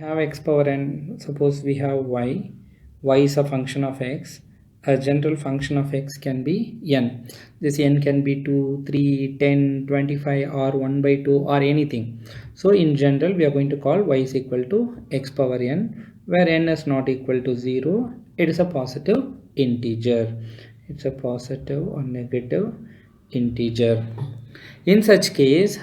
have x power n. Suppose we have y is a function of x. A general function of x can be n. This n can be 2, 3, 10, 25 or 1 by 2 or anything. So in general we are going to call y is equal to x power n, where n is not equal to 0. It is a positive integer. It's a positive or negative integer. In such case,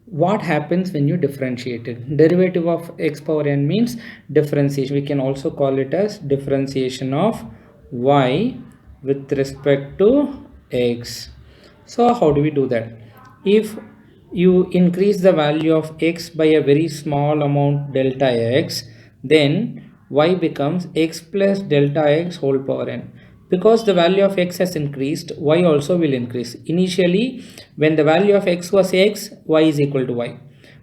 what happens when you differentiate it? Derivative of x power n means differentiation. We can also call it as differentiation of y with respect to x. So how do we do that? If you increase the value of x by a very small amount delta x, then y becomes x plus delta x whole power n. Because the value of x has increased, y also will increase. Initially, when the value of x was x, y is equal to y.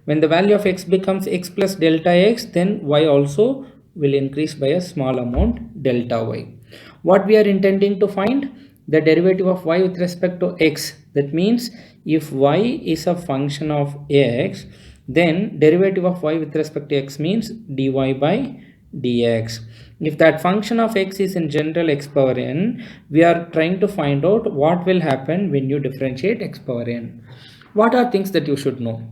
When the value of x becomes x plus delta x, then y also will increase by a small amount delta y. What we are intending to find? The derivative of y with respect to x. That means if y is a function of x, then derivative of y with respect to x means dy by dx. If that function of x is in general x power n, we are trying to find out what will happen when you differentiate x power n. What are things that you should know?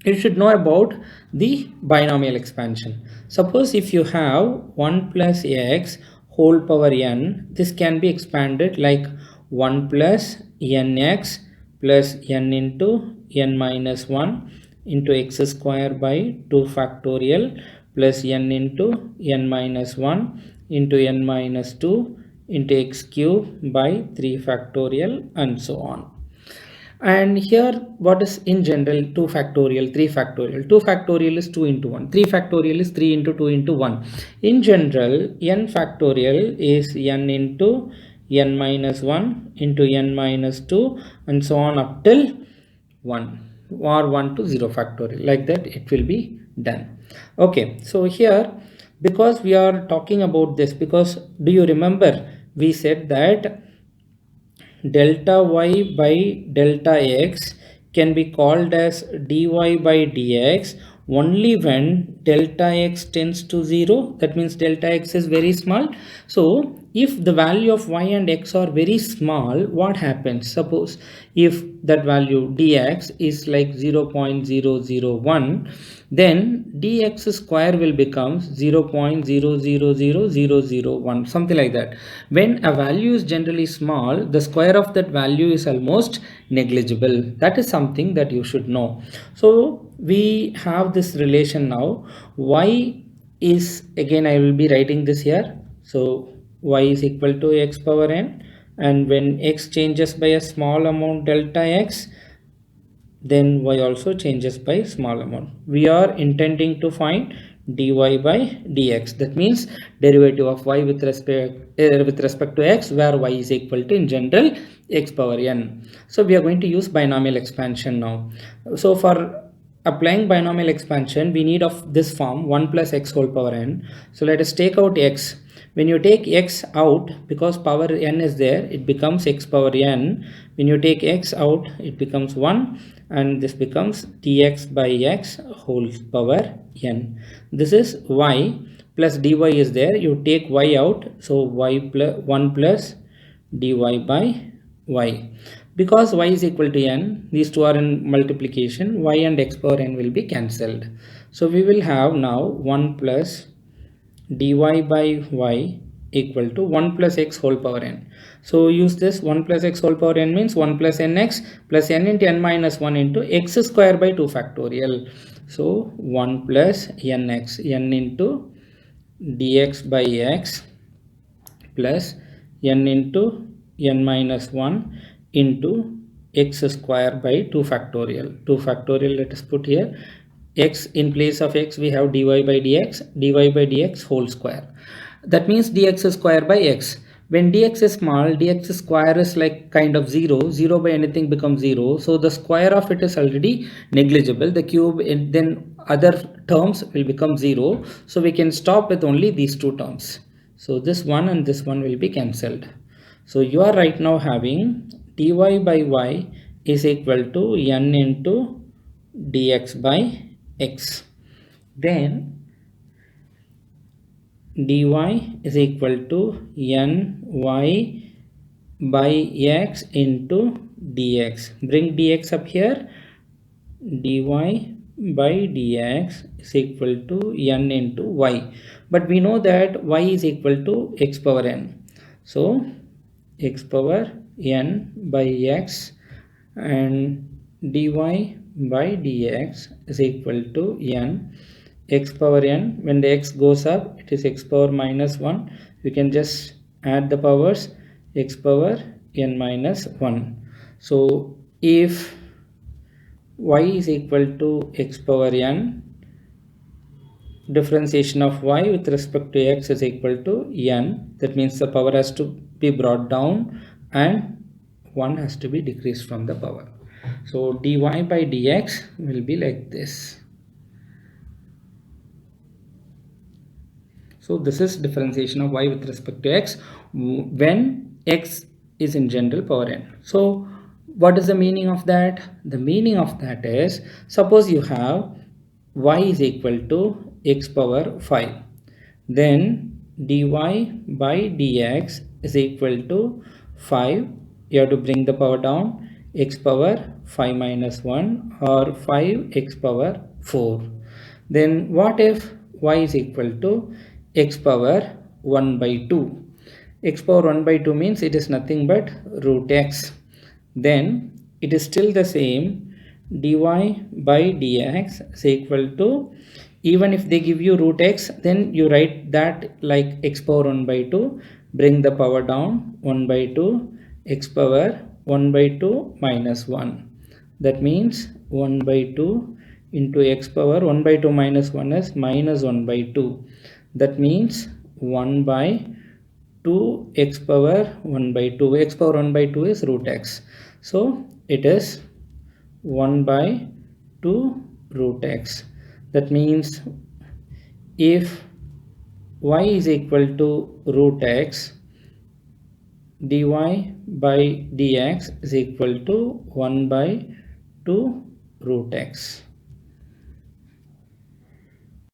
You should know about the binomial expansion. Suppose if you have 1 plus x whole power n, this can be expanded like 1 plus nx plus n into n minus 1 into x square by 2 factorial plus n into n minus 1 into n minus 2 into x cube by 3 factorial and so on. And here what is in general 2 factorial, 3 factorial. 2 factorial is 2 into 1. 3 factorial is 3 into 2 into 1. In general, n factorial is n into n minus 1 into n minus 2 and so on up till 1 or 1 to 0 factorial. Like that it will be done. Okay, so here because we are talking about this, because do you remember we said that delta y by delta x can be called as dy by dx only when delta x tends to 0. That means delta x is very small. So if the value of y and x are very small, what happens? Suppose if that value dx is like 0.001, then dx square will become 0.000001, something like that. When a value is generally small, the square of that value is almost negligible. That is something that you should know. So we have this relation now. Y is, again I will be writing this here. So y is equal to x power n, and when x changes by a small amount delta x, then y also changes by small amount. We are intending to find dy by dx. That means derivative of y with respect to x, where y is equal to in general x power n. So we are going to use binomial expansion now. So for applying binomial expansion, we need of this form 1 plus x whole power n. So let us take out x. When you take x out, because power n is there, it becomes x power n. When you take x out, it becomes 1, and this becomes dx by x whole power n. This is y plus dy is there. You take y out, so y plus 1 plus dy by y. Because y is equal to n, these two are in multiplication, y and x power n will be cancelled. So we will have now 1 plus dy by y equal to 1 plus x whole power n. So use this 1 plus x whole power n means 1 plus nx plus n into n minus 1 into x square by 2 factorial. So 1 plus nx, n into dx by x plus n into n minus 1 into x square by 2 factorial. 2 factorial, let us put here. X in place of x we have dy by dx whole square. That means dx square by x. When dx is small, dx square is like kind of 0. 0 by anything becomes 0. So the square of it is already negligible. The cube and then other terms will become 0. So we can stop with only these two terms. So this one and this one will be cancelled. So you are right now having dy by y is equal to n into dx by x. Then dy is equal to ny by x into dx. Bring dx up here. Dy by dx is equal to n into y. But we know that y is equal to x power n. So x power n by x, and dy by dx is equal to n x power n. When the x goes up, it is x power minus 1. You can just add the powers, x power n minus 1. So if y is equal to x power n, differentiation of y with respect to x is equal to n. That means the power has to be brought down and 1 has to be decreased from the power. So dy by dx will be like this. So this is differentiation of y with respect to x when x is in general power n. So what is the meaning of that? The meaning of that is, suppose you have y is equal to x power 5. Then dy by dx is equal to 5. You have to bring the power down, x power 5 minus 1 or 5 x power 4. Then what if y is equal to x power 1 by 2? X power 1 by 2 means it is nothing but root x. Then it is still the same, dy by dx is equal to, even if they give you root x, then you write that like x power 1 by 2, bring the power down, 1 by 2, x power 1 by 2 minus 1. That means 1 by 2 into x power 1 by 2 minus 1 is minus 1 by 2. That means 1 by 2 x power 1 by 2. X power 1 by 2 is root x. So it is 1 by 2 root x. That means if y is equal to root x, dy by dx is equal to 1 by 2 root x.